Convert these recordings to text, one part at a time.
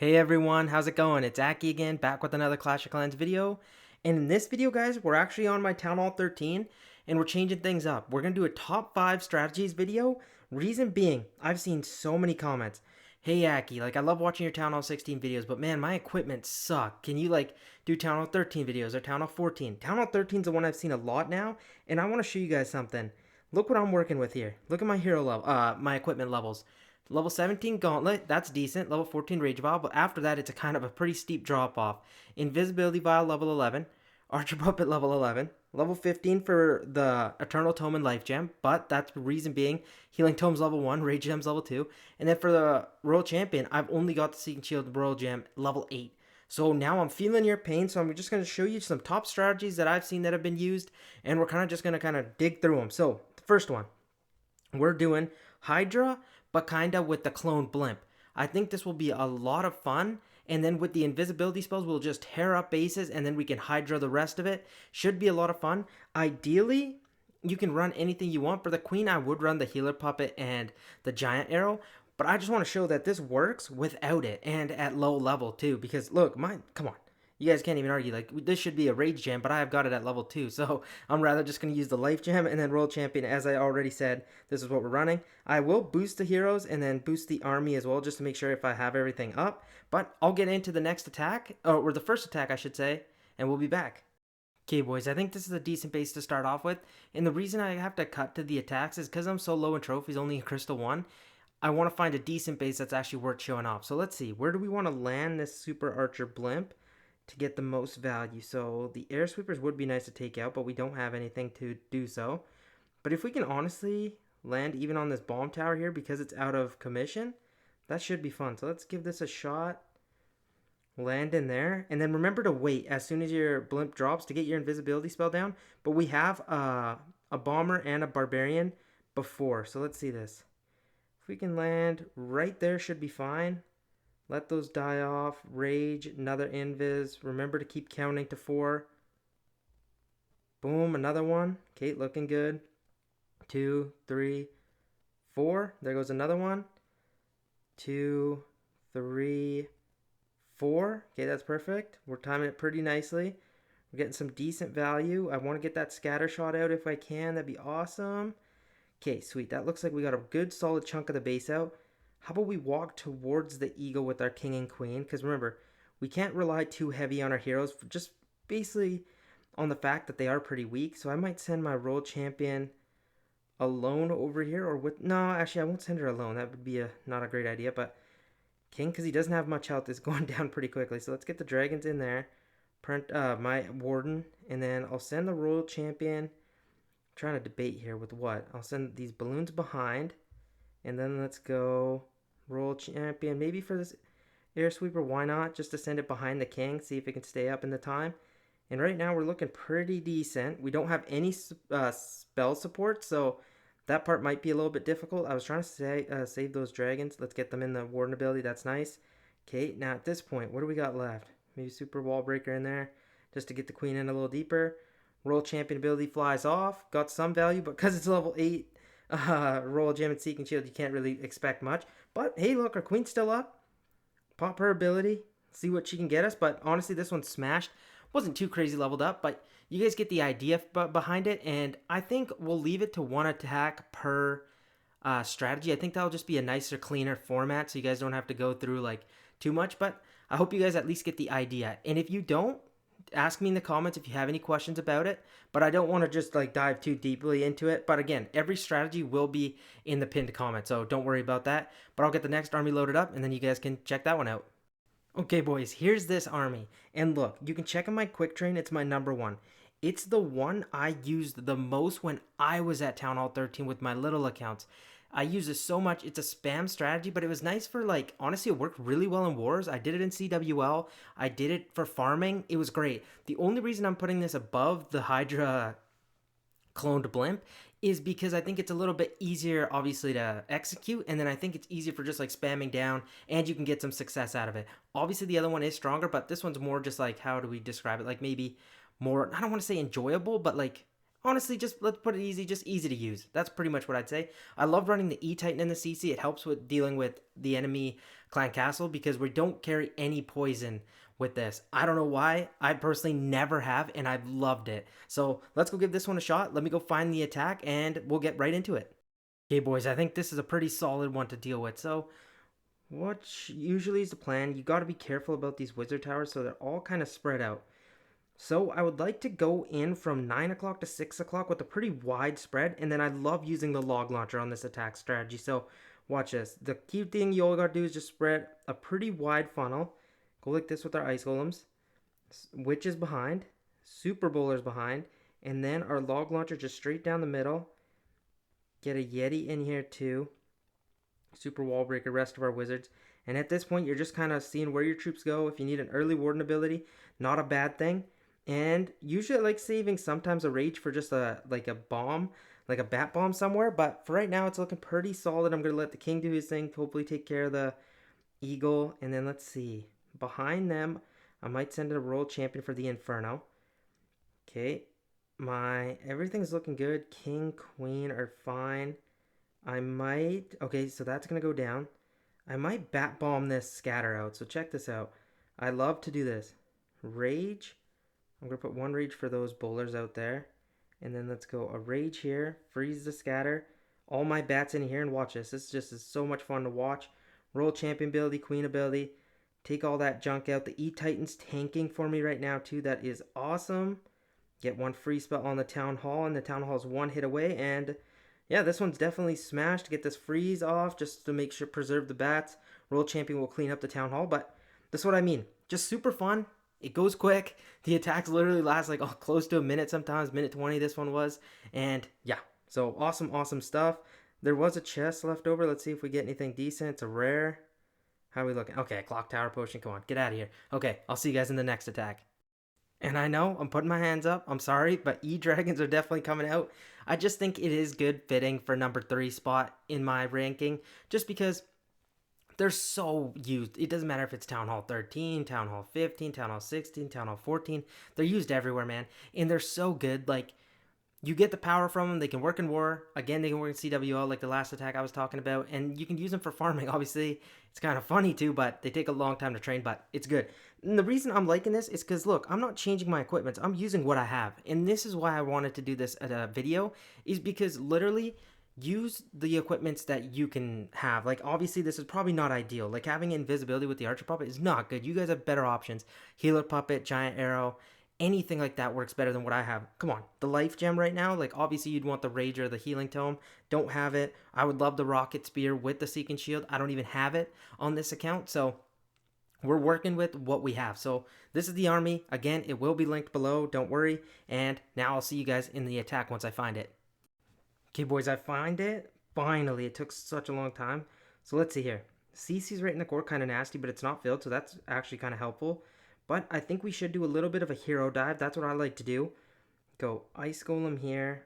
Hey everyone, how's it going? It's Aki again, back with another Clash of Clans video. And in this video, guys, we're actually on my Town Hall 13, and we're changing things up. We're going to do a top 5 strategies video. Reason being, I've seen so many comments. Hey Aki, I love watching your Town Hall 16 videos, but man, my equipment suck. Can you do Town Hall 13 videos or Town Hall 14? Town Hall 13 is the one I've seen a lot now, and I want to show you guys something. Look what I'm working with here. Look at my hero level, my equipment levels. Level 17 Gauntlet, that's decent. Level 14 Rage Vial, but after that, it's a kind of a pretty steep drop off. Invisibility Vial, level 11. Archer Puppet, level 11. Level 15 for the Eternal Tome and Life Gem, but that's the reason being Healing Tome's level 1, Rage Gem's level 2. And then for the Royal Champion, I've only got the Seek Shield Royal Gem, level 8. So now I'm feeling your pain, so I'm just going to show you some top strategies that I've seen that have been used, and we're kind of just going to dig through them. So, the first one, we're doing Hydra, but kind of with the clone blimp. I think this will be a lot of fun. And then with the invisibility spells, we'll just tear up bases and then we can Hydra the rest of it. Should be a lot of fun. Ideally, you can run anything you want. For the queen, I would run the healer puppet and the giant arrow. But I just want to show that this works without it and at low level too. Because look, come on. You guys can't even argue. This should be a rage gem, but I have got it at level 2. So I'm rather just going to use the life gem and then royal champion. As I already said, this is what we're running. I will boost the heroes and then boost the army as well, just to make sure if I have everything up. But I'll get into the next attack, or the first attack, I should say, and we'll be back. Okay, boys, I think this is a decent base to start off with. And the reason I have to cut to the attacks is because I'm so low in trophies, only in Crystal 1. I want to find a decent base that's actually worth showing off. So let's see, where do we want to land this Super Archer blimp to get the most value? So the air sweepers would be nice to take out, but we don't have anything to do so. But if we can honestly land even on this bomb tower here because it's out of commission, that should be fun. So let's give this a shot. Land in there, and then remember to wait as soon as your blimp drops to get your invisibility spell down. But we have a bomber and a barbarian before, so let's see this. If we can land right there, should be fine. Let those die off. Rage, another invis. Remember to keep counting to 4. Boom, another one. Okay, looking good. 2, 3, 4. There goes another one. 2, 3, 4. Okay, that's perfect. We're timing it pretty nicely. We're getting some decent value. I want to get that scatter shot out if I can. That'd be awesome. Okay, sweet. That looks like we got a good solid chunk of the base out. How about we walk towards the eagle with our king and queen? Because remember, we can't rely too heavy on our heroes, just basically on the fact that they are pretty weak. So I might send my royal champion alone over here, or with, no, actually I won't send her alone. That would be not a great idea. But king, because he doesn't have much health, is going down pretty quickly. So let's get the dragons in there. Print my warden, and then I'll send the royal champion. I'm trying to debate here with what. I'll send these balloons behind, and then let's go royal champion. Maybe for this air sweeper, why not? Just to send it behind the king, see if it can stay up in the time. And right now we're looking pretty decent. We don't have any spell support, so that part might be a little bit difficult. I was trying to save those dragons. Let's get them in the warden ability. That's nice. Okay, now at this point, what do we got left? Maybe super wall breaker in there just to get the queen in a little deeper. Royal champion ability flies off. Got some value, but because it's level 8, royal gem and seeking shield, you can't really expect much. But hey, look, our queen's still up. Pop her ability. See what she can get us. But honestly, this one's smashed. Wasn't too crazy leveled up, but you guys get the idea behind it. And I think we'll leave it to 1 attack per strategy. I think that'll just be a nicer, cleaner format, so you guys don't have to go through too much. But I hope you guys at least get the idea. And if you don't, ask me in the comments if you have any questions about it. But I don't want to just dive too deeply into it. But again, every strategy will be in the pinned comment, so don't worry about that. But I'll get the next army loaded up, and then you guys can check that one out. Okay, boys, here's this army. And look, you can check on my quick train. It's my number 1. It's the one I used the most when I was at Town Hall 13 with my little accounts. I use this so much. It's a spam strategy, but it was nice for, honestly, it worked really well in wars. I did it in CWL. I did it for farming. It was great. The only reason I'm putting this above the Hydra cloned blimp is because I think it's a little bit easier, obviously, to execute, and then I think it's easier for just spamming down, and you can get some success out of it. Obviously, the other one is stronger, but this one's more just how do we describe it? Maybe more, I don't want to say enjoyable, but honestly, just let's put it easy, just easy to use. That's pretty much what I'd say. I love running the E-Titan in the CC. It helps with dealing with the enemy clan castle because we don't carry any poison with this. I don't know why. I personally never have, and I've loved it. So let's go give this one a shot. Let me go find the attack, and we'll get right into it. Okay, boys, I think this is a pretty solid one to deal with. So what usually is the plan? You got to be careful about these wizard towers, so they're all kind of spread out. So I would like to go in from 9 o'clock to 6 o'clock with a pretty wide spread, and then I love using the log launcher on this attack strategy. So watch this. The key thing you all got to do is just spread a pretty wide funnel. Go like this with our ice golems. Witch is behind. Super bowlers behind. And then our log launcher just straight down the middle. Get a Yeti in here too. Super wall breaker, rest of our wizards. And at this point, you're just kind of seeing where your troops go. If you need an early warden ability, not a bad thing. And usually I like saving sometimes a rage for just a bomb, like a bat bomb somewhere. But for right now, it's looking pretty solid. I'm going to let the king do his thing, to hopefully take care of the eagle. And then let's see. Behind them, I might send a royal champion for the inferno. Okay. Everything's looking good. King, queen are fine. Okay, so that's going to go down. I might bat bomb this scatter out. So check this out. I love to do this. Rage. I'm going to put one rage for those bowlers out there. And then let's go a rage here. Freeze the scatter. All my bats in here, and watch this. This just is so much fun to watch. Royal champion ability, queen ability. Take all that junk out. The E-Titan's tanking for me right now too. That is awesome. Get one free spell on the town hall, and the town hall is one hit away. And yeah, this one's definitely smashed. Get this freeze off just to make sure preserve the bats. Royal champion will clean up the town hall. But that's what I mean. Just super fun. It goes quick. The attacks literally last like close to a minute sometimes. Minute 20 this one was. And yeah, so awesome stuff. There was a chest left over. Let's see if we get anything decent. It's a rare. How are we looking? Okay, clock tower potion. Come on, get out of here. Okay, I'll see you guys in the next attack. And I know I'm putting my hands up. I'm sorry, but E-Dragons are definitely coming out. I just think it is good fitting for number 3 spot in my ranking, just because they're so used. It doesn't matter if it's Town Hall 13, Town Hall 15, Town Hall 16, Town Hall 14. They're used everywhere, man. And they're so good. Like, you get the power from them. They can work in war. Again, they can work in CWL, like the last attack I was talking about. And you can use them for farming. Obviously, it's kind of funny too, but they take a long time to train, but it's good. And the reason I'm liking this is because, look, I'm not changing my equipment. I'm using what I have. And this is why I wanted to do this at a video, is because literally use the equipments that you can have. Like, obviously, this is probably not ideal. Like, having invisibility with the Archer Puppet is not good. You guys have better options. Healer Puppet, Giant Arrow, anything like that works better than what I have. Come on, the life gem right now, like obviously you'd want the rage or the healing tome. Don't have it. I would love the rocket spear with the seeking shield. I don't even have it on this account, so we're working with what we have. So this is the army. Again, it will be linked below, don't worry. And now I'll see you guys in the attack once I find it. Okay, boys, I find it. Finally, it took such a long time. So let's see here. CC's right in the core, kind of nasty, but it's not filled, so that's actually kind of helpful. But I think we should do a little bit of a hero dive. That's what I like to do. Go Ice Golem here.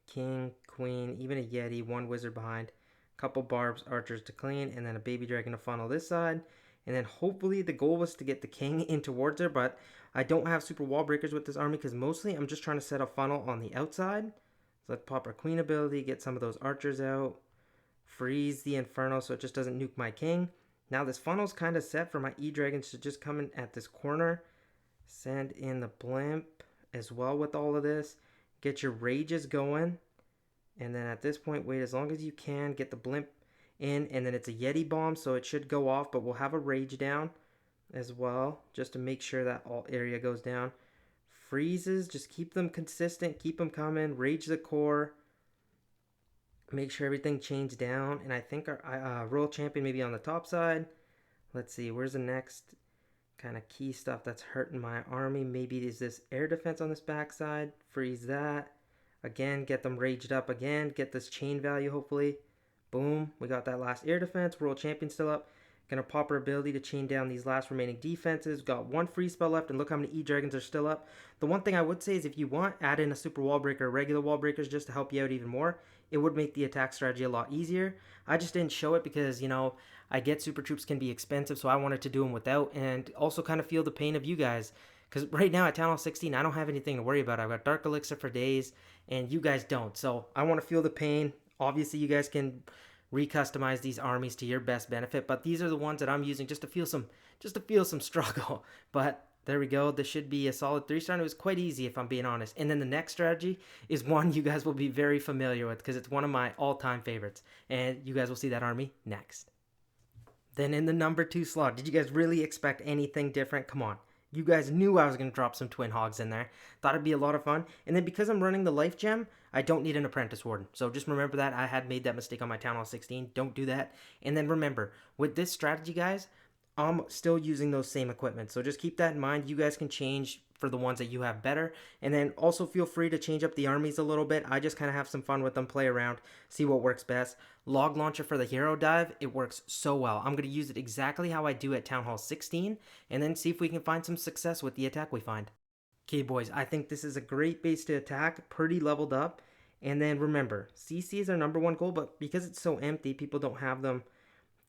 King, Queen, even a Yeti, one wizard behind. Couple barbs, archers to clean, and then a baby dragon to funnel this side. And then hopefully the goal was to get the king in towards her, but I don't have super wall breakers with this army because mostly I'm just trying to set a funnel on the outside. So let's pop our queen ability, get some of those archers out. Freeze the inferno so it just doesn't nuke my king. Now this funnel's kind of set for my E-Dragons to just come in at this corner. Send in the blimp as well with all of this. Get your rages going. And then at this point, wait as long as you can. Get the blimp in. And then it's a Yeti bomb, so it should go off. But we'll have a rage down as well, just to make sure that all area goes down. Freezes, just keep them consistent. Keep them coming. Rage the core. Make sure everything changed down, and I think our royal champion may be on the top side. Let's see, where's the next kind of key stuff that's hurting my army? Maybe is this air defense on this backside? Freeze that. Again, get them raged up again. Get this chain value, hopefully. Boom, we got that last air defense. Royal champion still up. Gonna pop her ability to chain down these last remaining defenses. Got one free spell left, and look how many E-Dragons are still up. The one thing I would say is if you want, add in a super wall breaker or regular wall breakers just to help you out even more. It would make the attack strategy a lot easier. I just didn't show it because, you know, I get super troops can be expensive, so I wanted to do them without, and also kind of feel the pain of you guys. Because right now at Town Hall 16, I don't have anything to worry about. I've got Dark Elixir for days, and you guys don't. So I want to feel the pain. Obviously, you guys can recustomize these armies to your best benefit. But these are the ones that I'm using just to feel some struggle. But there we go. This should be a solid 3-star. And it was quite easy, if I'm being honest. And then the next strategy is one you guys will be very familiar with because it's one of my all-time favorites. And you guys will see that army next. Then in the number 2 slot, did you guys really expect anything different? Come on. You guys knew I was going to drop some Twin Hogs in there. Thought it'd be a lot of fun. And then because I'm running the Life Gem, I don't need an Apprentice Warden. So just remember that. I had made that mistake on my Town Hall 16. Don't do that. And then remember, with this strategy, guys, I'm still using those same equipment. So just keep that in mind. You guys can change for the ones that you have better. And then also feel free to change up the armies a little bit. I just kind of have some fun with them, play around, see what works best. Log Launcher for the Hero Dive, it works so well. I'm going to use it exactly how I do at Town Hall 16 and then see if we can find some success with the attack we find. Okay, boys, I think this is a great base to attack, pretty leveled up. And then remember, CC is our number 1 goal, but because it's so empty, people don't have them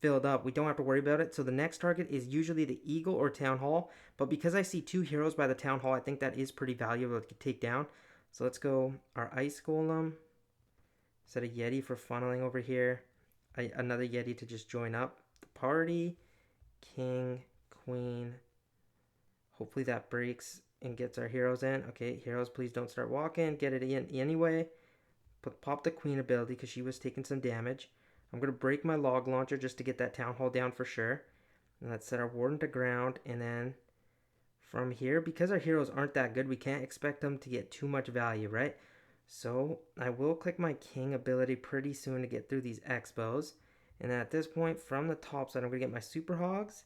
filled up. We don't have to worry about it. So the next target is usually the Eagle or Town Hall. But because I see 2 heroes by the Town Hall, I think that is pretty valuable to take down. So let's go our Ice Golem. Set a Yeti for funneling over here. Another Yeti to just join up the party. King, Queen. Hopefully that breaks and gets our heroes in. Okay, heroes, please don't start walking. Get it in anyway. Pop the Queen ability because she was taking some damage. I'm going to break my Log Launcher just to get that Town Hall down for sure. And let's set our Warden to ground. And then from here, because our heroes aren't that good, we can't expect them to get too much value, right? So I will click my King ability pretty soon to get through these Expos. And then at this point, from the top side, I'm going to get my Super Hogs.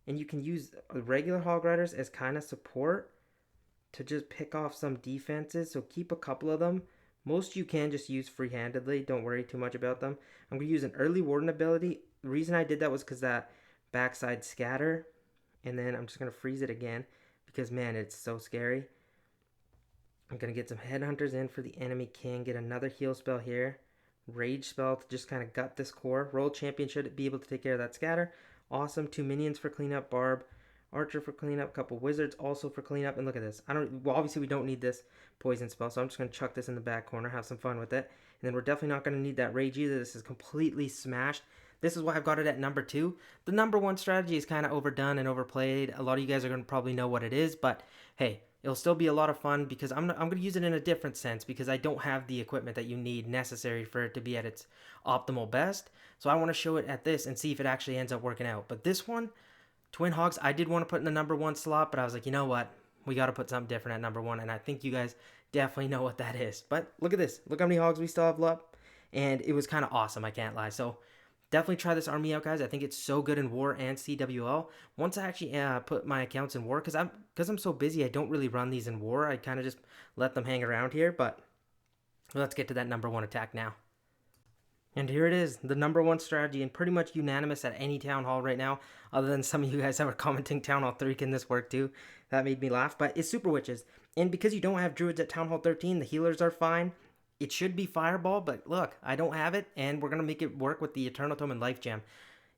And you can use regular Hog Riders as kind of support to just pick off some defenses. So keep a couple of them. Most you can just use free-handedly. Don't worry too much about them. I'm going to use an early Warden ability. The reason I did that was because that backside scatter. And then I'm just going to freeze it again. Because, man, it's so scary. I'm going to get some Headhunters in for the enemy king. Get another heal spell here. Rage spell to just kind of gut this core. World Champion should be able to take care of that scatter. Awesome. 2 minions for cleanup. Barb. Archer for cleanup, couple wizards also for cleanup, and look at this. Well, obviously we don't need this poison spell, so I'm just going to chuck this in the back corner, have some fun with it. And then we're definitely not going to need that rage either. This is completely smashed. This is why I've got it at number 2. The number 1 strategy is kind of overdone and overplayed. A lot of you guys are going to probably know what it is, but hey, it'll still be a lot of fun because I'm going to use it in a different sense because I don't have the equipment that you need necessary for it to be at its optimal best. So I want to show it at this and see if it actually ends up working out. But this one, Twin Hogs, I did want to put in the number 1 slot, but I was like, you know what? We got to put something different at number 1, and I think you guys definitely know what that is. But look at this. Look how many Hogs we still have left, and it was kind of awesome, I can't lie. So definitely try this army out, guys. I think it's so good in War and CWL. Once I actually put my accounts in War, because I'm so busy, I don't really run these in War. I kind of just let them hang around here, but let's get to that number 1 attack now. And here it is, the number 1 strategy, and pretty much unanimous at any Town Hall right now, other than some of you guys that were commenting Town Hall 3, can this work too? That made me laugh, but it's Super Witches. And because you don't have Druids at Town Hall 13, the healers are fine. It should be Fireball, but look, I don't have it, and we're going to make it work with the Eternal Tome and Life Gem.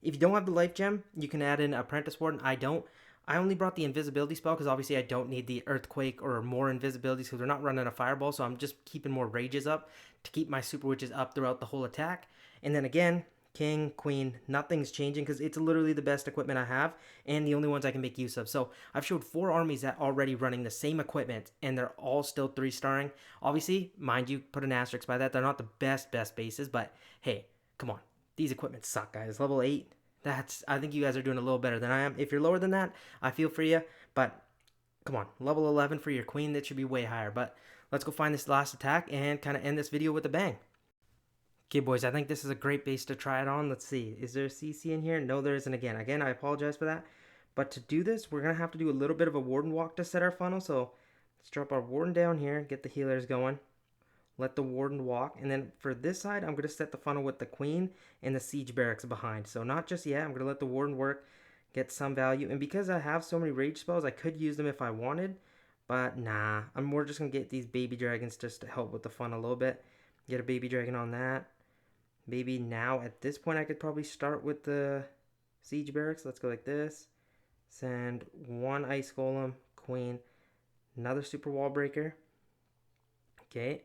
If you don't have the Life Gem, you can add in Apprentice Warden. I don't. I only brought the invisibility spell because obviously I don't need the Earthquake or more invisibilities because we're not running a Fireball, so I'm just keeping more Rages up to keep my Super Witches up throughout the whole attack. And then again, King, Queen, nothing's changing because it's literally the best equipment I have and the only ones I can make use of. So I've showed 4 armies that are already running the same equipment and they're all still 3-starring. Obviously, mind you, put an asterisk by that. They're not the best bases, but hey, come on. These equipments suck, guys. Level 8, I think you guys are doing a little better than I am. If you're lower than that, I feel for you, but come on. Level 11 for your Queen, that should be way higher. But let's go find this last attack and kind of end this video with a bang. Okay, boys, I think this is a great base to try it on. Let's see. Is there a CC in here? No, there isn't again. Again, I apologize for that. But to do this, we're going to have to do a little bit of a Warden walk to set our funnel. So let's drop our Warden down here, get the healers going. Let the Warden walk. And then for this side, I'm going to set the funnel with the Queen and the Siege Barracks behind. So not just yet. I'm going to let the Warden work, get some value. And because I have so many rage spells, I could use them if I wanted. But nah, I'm more just going to get these baby dragons just to help with the fun a little bit. Get a baby dragon on that. Maybe now at this point I could probably start with the Siege Barracks. Let's go like this. Send 1 Ice Golem, Queen, another Super Wall Breaker. Okay.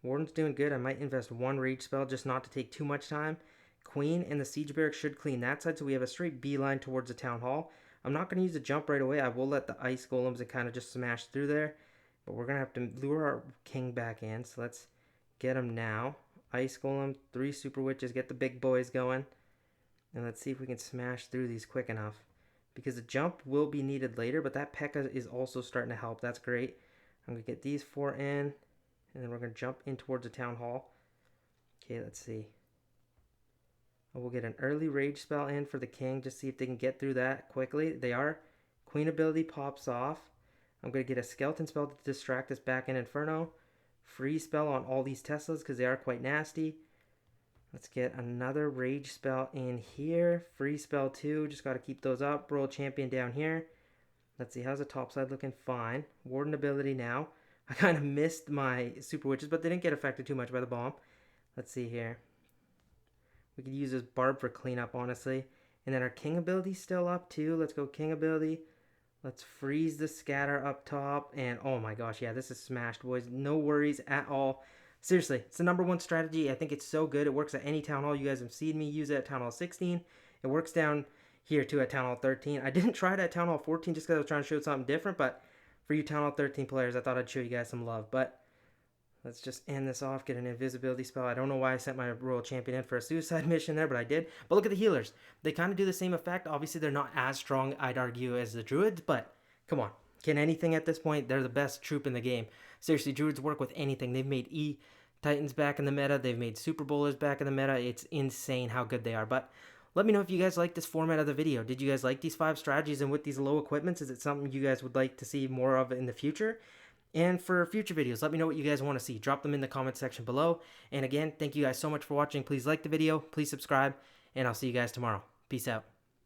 Warden's doing good. I might invest 1 Rage spell just not to take too much time. queen and the siege barracks should clean that side, so we have a straight beeline towards the town hall. I'm not going to use a jump right away. I will let the ice golems and kind of just smash through there. But we're going to have to lure our king back in. So let's get him now. Ice golem, 3 super witches, get the big boys going. And let's see if we can smash through these quick enough. Because the jump will be needed later, but that P.E.K.K.A. is also starting to help. That's great. I'm going to get these 4 in. And then we're going to jump in towards the town hall. Okay, let's see. We'll get an early rage spell in for the king. Just see if they can get through that quickly. They are. Queen ability pops off. I'm going to get a skeleton spell to distract us back in Inferno. Freeze spell on all these Teslas because they are quite nasty. Let's get another rage spell in here. Freeze spell too. Just got to keep those up. Royal champion down here. Let's see. How's the top side looking? Fine. Warden ability now. I kind of missed my super witches, but they didn't get affected too much by the bomb. Let's see here. We could use this barb for cleanup, honestly. And then our king ability still up too. Let's go king ability. Let's freeze the scatter up top. And oh my gosh, yeah, this is smashed, boys. No worries at all. Seriously, it's the #1 strategy. I think it's so good. It works at any town hall. You guys have seen me use it at town hall 16. It works down here too at town hall 13. I didn't try it at town hall 14 just because I was trying to show something different. But for you town hall 13 players, I thought I'd show you guys some love. But let's just end this off, get an invisibility spell. I don't know why I sent my royal champion in for a suicide mission there, but I did. But look at the healers. They kind of do the same effect. Obviously, they're not as strong, I'd argue, as the druids, but come on. Can anything at this point? They're the best troop in the game. Seriously, druids work with anything. They've made E-Titans back in the meta. They've made Super Bowlers back in the meta. It's insane how good they are. But let me know if you guys like this format of the video. Did you guys like these 5 strategies and with these low equipments? Is it something you guys would like to see more of in the future? And for future videos, let me know what you guys want to see. Drop them in the comment section below. And again, thank you guys so much for watching. Please like the video, please subscribe, and I'll see you guys tomorrow. Peace out.